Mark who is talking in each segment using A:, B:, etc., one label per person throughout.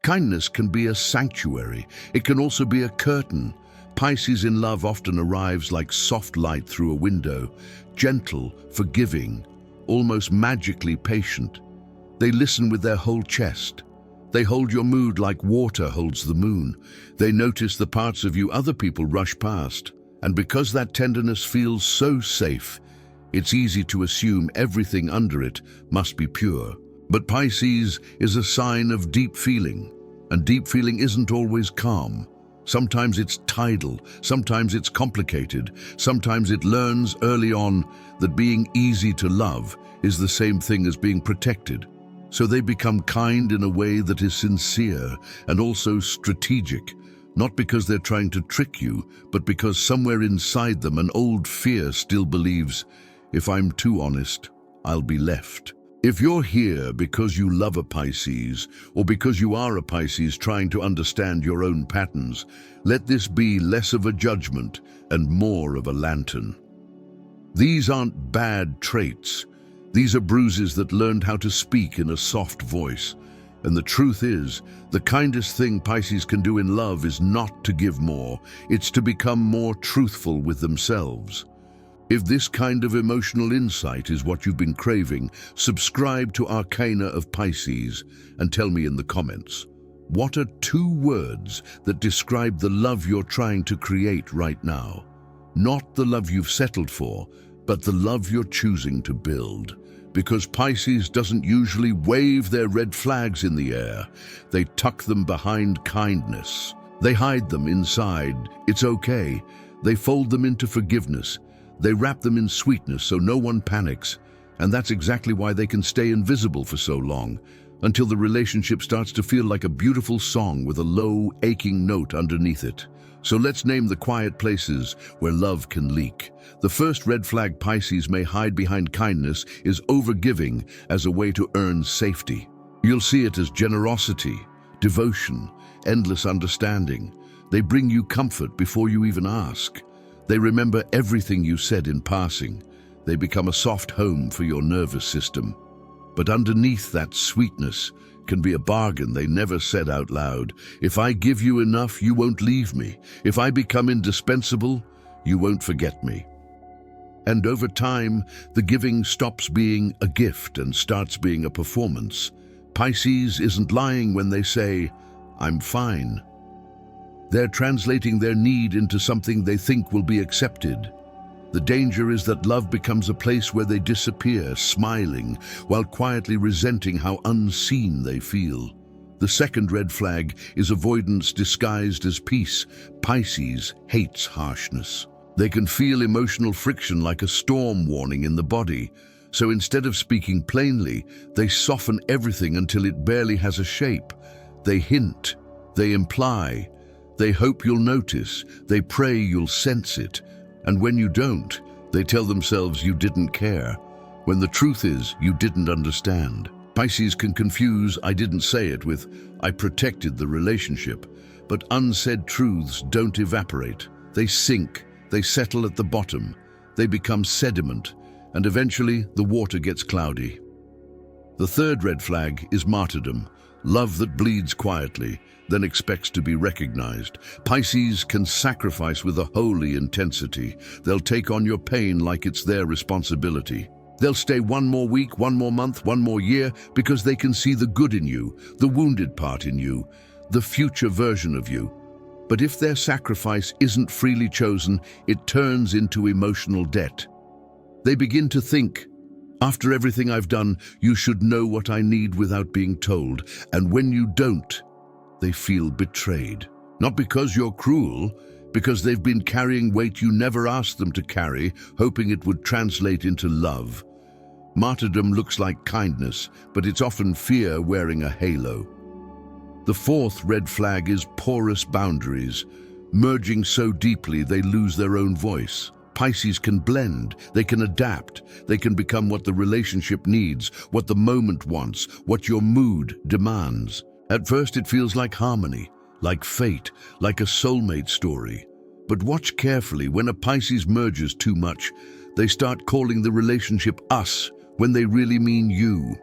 A: Kindness can be a sanctuary. It can also be a curtain. Pisces in love often arrives like soft light through a window, gentle, forgiving, almost magically patient. They listen with their whole chest. They hold your mood like water holds the moon. They notice the parts of you other people rush past. And because that tenderness feels so safe, it's easy to assume everything under it must be pure. But Pisces is a sign of deep feeling, and deep feeling isn't always calm. Sometimes it's tidal, sometimes it's complicated, sometimes it learns early on that being easy to love is the same thing as being protected. So they become kind in a way that is sincere and also strategic, not because they're trying to trick you, but because somewhere inside them an old fear still believes, if I'm too honest, I'll be left. If you're here because you love a Pisces, or because you are a Pisces trying to understand your own patterns, let this be less of a judgment and more of a lantern. These aren't bad traits. These are bruises that learned how to speak in a soft voice. And the truth is, the kindest thing Pisces can do in love is not to give more, it's to become more truthful with themselves. If this kind of emotional insight is what you've been craving, subscribe to Arcana of Pisces and tell me in the comments, what are 2 words that describe the love you're trying to create right now? Not the love you've settled for, but the love you're choosing to build. Because Pisces doesn't usually wave their red flags in the air. They tuck them behind kindness. They hide them inside, it's okay. They fold them into forgiveness. They wrap them in sweetness so no one panics. And that's exactly why they can stay invisible for so long, until the relationship starts to feel like a beautiful song with a low, aching note underneath it. So let's name the quiet places where love can leak. The first red flag Pisces may hide behind kindness is overgiving as a way to earn safety. You'll see it as generosity, devotion, endless understanding. They bring you comfort before you even ask. They remember everything you said in passing. They become a soft home for your nervous system. But underneath that sweetness can be a bargain they never said out loud. If I give you enough, you won't leave me. If I become indispensable, you won't forget me. And over time, the giving stops being a gift and starts being a performance. Pisces isn't lying when they say, I'm fine. They're translating their need into something they think will be accepted. The danger is that love becomes a place where they disappear, smiling, while quietly resenting how unseen they feel. The second red flag is avoidance disguised as peace. Pisces hates harshness. They can feel emotional friction like a storm warning in the body. So instead of speaking plainly, they soften everything until it barely has a shape. They hint, they imply, they hope you'll notice, they pray you'll sense it. And when you don't, they tell themselves you didn't care, when the truth is you didn't understand. Pisces can confuse "I didn't say it" with "I protected the relationship." But unsaid truths don't evaporate. They sink, they settle at the bottom, they become sediment, and eventually the water gets cloudy. The third red flag is martyrdom, love that bleeds quietly, then expects to be recognized. Pisces can sacrifice with a holy intensity. They'll take on your pain like it's their responsibility. They'll stay one more week, one more month, one more year, because they can see the good in you, the wounded part in you, the future version of you. But if their sacrifice isn't freely chosen, it turns into emotional debt. They begin to think, after everything I've done, you should know what I need without being told. And when you don't, they feel betrayed. Not because you're cruel, because they've been carrying weight you never asked them to carry, hoping it would translate into love. Martyrdom looks like kindness, but it's often fear wearing a halo. The fourth red flag is porous boundaries, merging so deeply they lose their own voice. Pisces can blend, they can adapt, they can become what the relationship needs, what the moment wants, what your mood demands. At first it feels like harmony, like fate, like a soulmate story. But watch carefully, when a Pisces merges too much, they start calling the relationship us when they really mean you.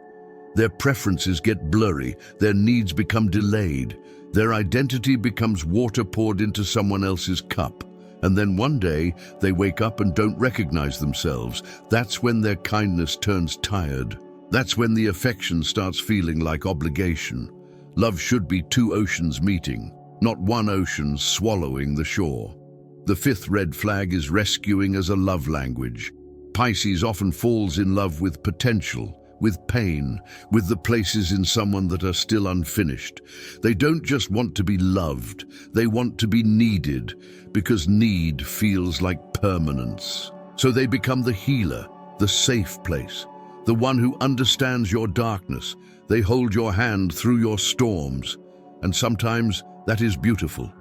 A: Their preferences get blurry, their needs become delayed, their identity becomes water poured into someone else's cup. And then one day, they wake up and don't recognize themselves. That's when their kindness turns tired. That's when the affection starts feeling like obligation. Love should be two oceans meeting, not one ocean swallowing the shore. The fifth red flag is rescuing as a love language. Pisces often falls in love with potential, with pain, with the places in someone that are still unfinished. They don't just want to be loved, they want to be needed, because need feels like permanence. So they become the healer, the safe place, the one who understands your darkness. They hold your hand through your storms, and sometimes that is beautiful.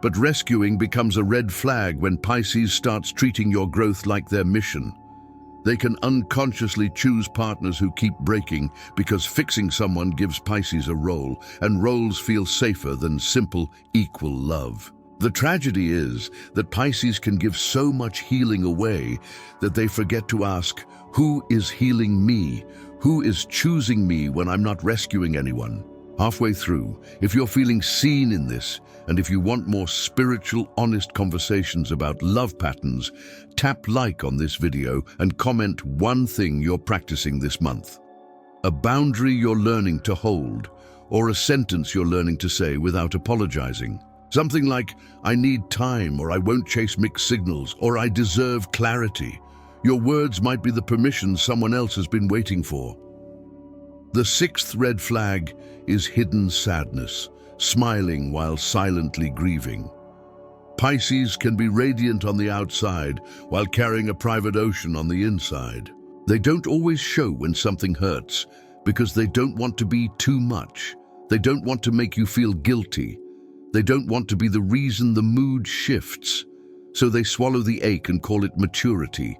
A: But rescuing becomes a red flag when Pisces starts treating your growth like their mission. They can unconsciously choose partners who keep breaking because fixing someone gives Pisces a role, and roles feel safer than simple, equal love. The tragedy is that Pisces can give so much healing away that they forget to ask, who is healing me? Who is choosing me when I'm not rescuing anyone? Halfway through, if you're feeling seen in this, and if you want more spiritual, honest conversations about love patterns, tap like on this video and comment one thing you're practicing this month. A boundary you're learning to hold, or a sentence you're learning to say without apologizing. Something like, I need time, or I won't chase mixed signals, or I deserve clarity. Your words might be the permission someone else has been waiting for. The sixth red flag is hidden sadness, smiling while silently grieving. Pisces can be radiant on the outside while carrying a private ocean on the inside. They don't always show when something hurts because they don't want to be too much. They don't want to make you feel guilty. They don't want to be the reason the mood shifts. So they swallow the ache and call it maturity.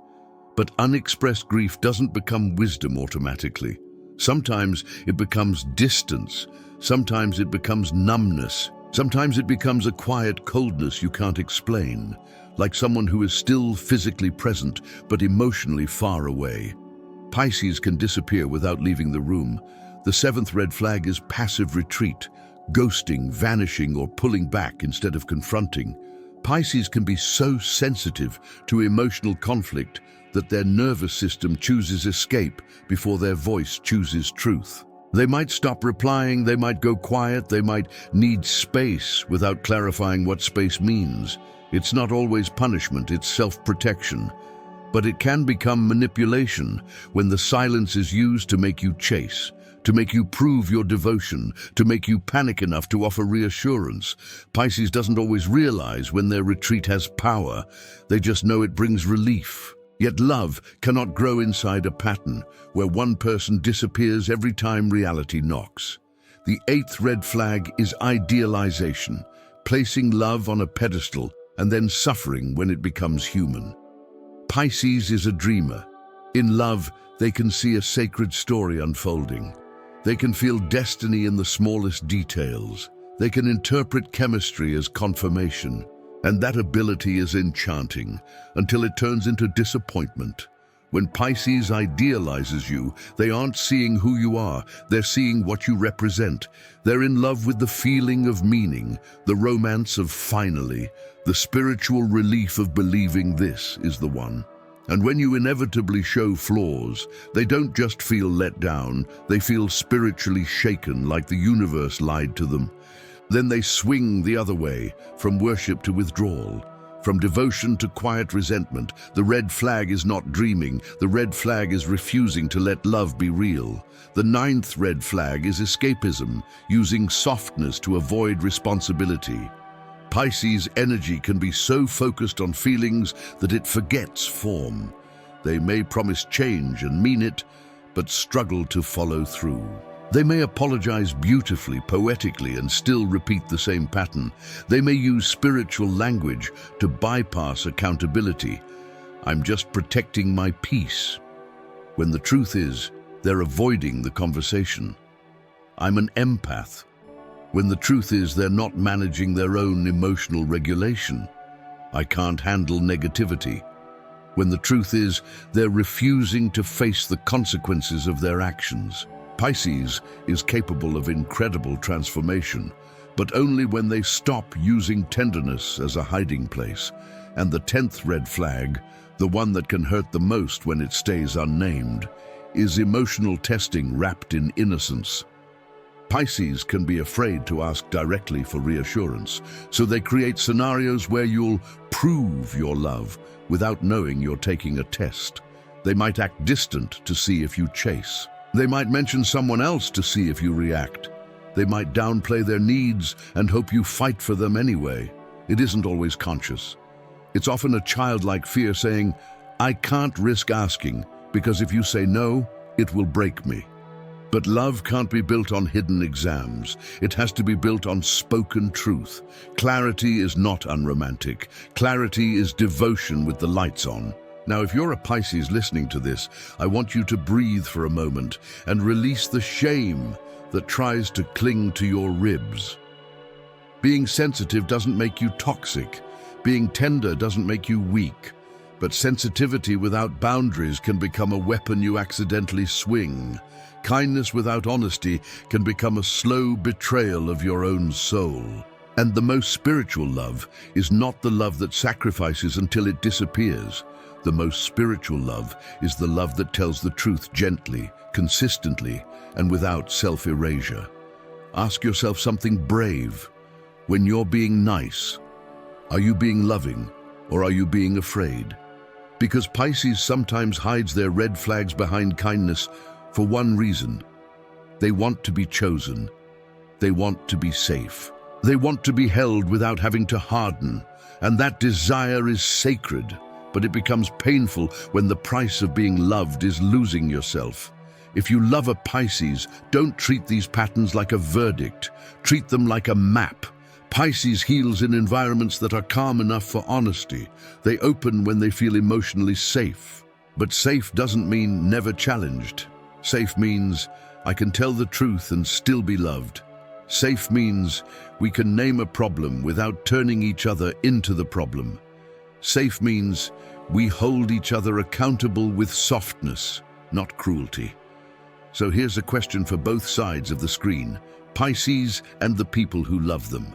A: But unexpressed grief doesn't become wisdom automatically. Sometimes it becomes distance. Sometimes it becomes numbness. Sometimes it becomes a quiet coldness you can't explain, like someone who is still physically present but emotionally far away. Pisces can disappear without leaving the room. The seventh red flag is passive retreat, ghosting, vanishing, or pulling back instead of confronting. Pisces can be so sensitive to emotional conflict that their nervous system chooses escape before their voice chooses truth. They might stop replying, they might go quiet, they might need space without clarifying what space means. It's not always punishment, it's self-protection. But it can become manipulation when the silence is used to make you chase, to make you prove your devotion, to make you panic enough to offer reassurance. Pisces doesn't always realize when their retreat has power, they just know it brings relief. Yet love cannot grow inside a pattern where one person disappears every time reality knocks. The eighth red flag is idealization, placing love on a pedestal and then suffering when it becomes human. Pisces is a dreamer. In love, they can see a sacred story unfolding. They can feel destiny in the smallest details. They can interpret chemistry as confirmation. And that ability is enchanting until it turns into disappointment. When Pisces idealizes you, they aren't seeing who you are, they're seeing what you represent. They're in love with the feeling of meaning, the romance of finally, the spiritual relief of believing this is the one. And when you inevitably show flaws, they don't just feel let down, they feel spiritually shaken, like the universe lied to them. Then they swing the other way, from worship to withdrawal, from devotion to quiet resentment. The red flag is not dreaming, the red flag is refusing to let love be real. The ninth red flag is escapism, using softness to avoid responsibility. Pisces' energy can be so focused on feelings that it forgets form. They may promise change and mean it, but struggle to follow through. They may apologize beautifully, poetically, and still repeat the same pattern. They may use spiritual language to bypass accountability. I'm just protecting my peace. When the truth is, they're avoiding the conversation. I'm an empath. When the truth is, they're not managing their own emotional regulation. I can't handle negativity. When the truth is, they're refusing to face the consequences of their actions. Pisces is capable of incredible transformation, but only when they stop using tenderness as a hiding place. And the 10th red flag, the one that can hurt the most when it stays unnamed, is emotional testing wrapped in innocence. Pisces can be afraid to ask directly for reassurance, so they create scenarios where you'll prove your love without knowing you're taking a test. They might act distant to see if you chase. They might mention someone else to see if you react. They might downplay their needs and hope you fight for them anyway. It isn't always conscious. It's often a childlike fear saying, "I can't risk asking, because if you say no, it will break me." But love can't be built on hidden exams. It has to be built on spoken truth. Clarity is not unromantic. Clarity is devotion with the lights on. Now, if you're a Pisces listening to this, I want you to breathe for a moment and release the shame that tries to cling to your ribs. Being sensitive doesn't make you toxic. Being tender doesn't make you weak. But sensitivity without boundaries can become a weapon you accidentally swing. Kindness without honesty can become a slow betrayal of your own soul. And the most spiritual love is not the love that sacrifices until it disappears. The most spiritual love is the love that tells the truth gently, consistently, and without self-erasure. Ask yourself something brave. When you're being nice, are you being loving or are you being afraid? Because Pisces sometimes hides their red flags behind kindness for one reason. They want to be chosen. They want to be safe. They want to be held without having to harden. And that desire is sacred, but it becomes painful when the price of being loved is losing yourself. If you love a Pisces, don't treat these patterns like a verdict. Treat them like a map. Pisces heals in environments that are calm enough for honesty. They open when they feel emotionally safe. But safe doesn't mean never challenged. Safe means I can tell the truth and still be loved. Safe means we can name a problem without turning each other into the problem. Safe means we hold each other accountable with softness, not cruelty. So here's a question for both sides of the screen, Pisces and the people who love them.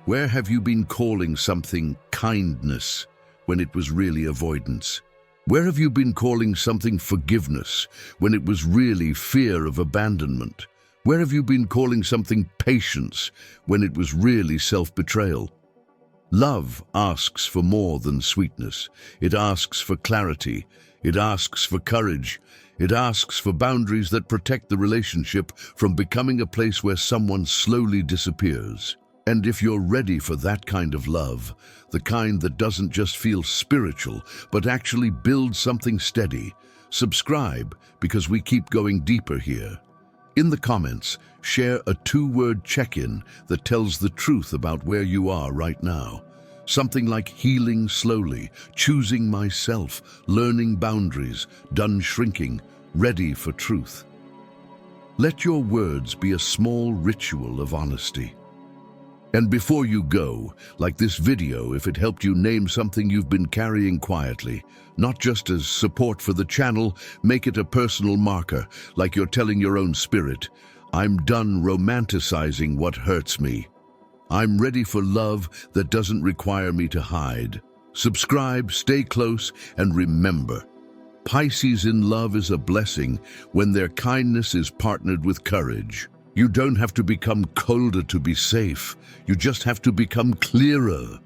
A: Where have you been calling something kindness when it was really avoidance? Where have you been calling something forgiveness when it was really fear of abandonment? Where have you been calling something patience when it was really self-betrayal? Love asks for more than sweetness. It asks for clarity. It asks for courage. It asks for boundaries that protect the relationship from becoming a place where someone slowly disappears. And if you're ready for that kind of love, the kind that doesn't just feel spiritual, but actually builds something steady, subscribe, because we keep going deeper here. In the comments, share a 2-word check-in that tells the truth about where you are right now. Something like healing slowly, choosing myself, learning boundaries, done shrinking, ready for truth. Let your words be a small ritual of honesty. And before you go, like this video, if it helped you name something you've been carrying quietly, not just as support for the channel, make it a personal marker, like you're telling your own spirit, I'm done romanticizing what hurts me. I'm ready for love that doesn't require me to hide. Subscribe, stay close, and remember, Pisces in love is a blessing when their kindness is partnered with courage. You don't have to become colder to be safe. You just have to become clearer.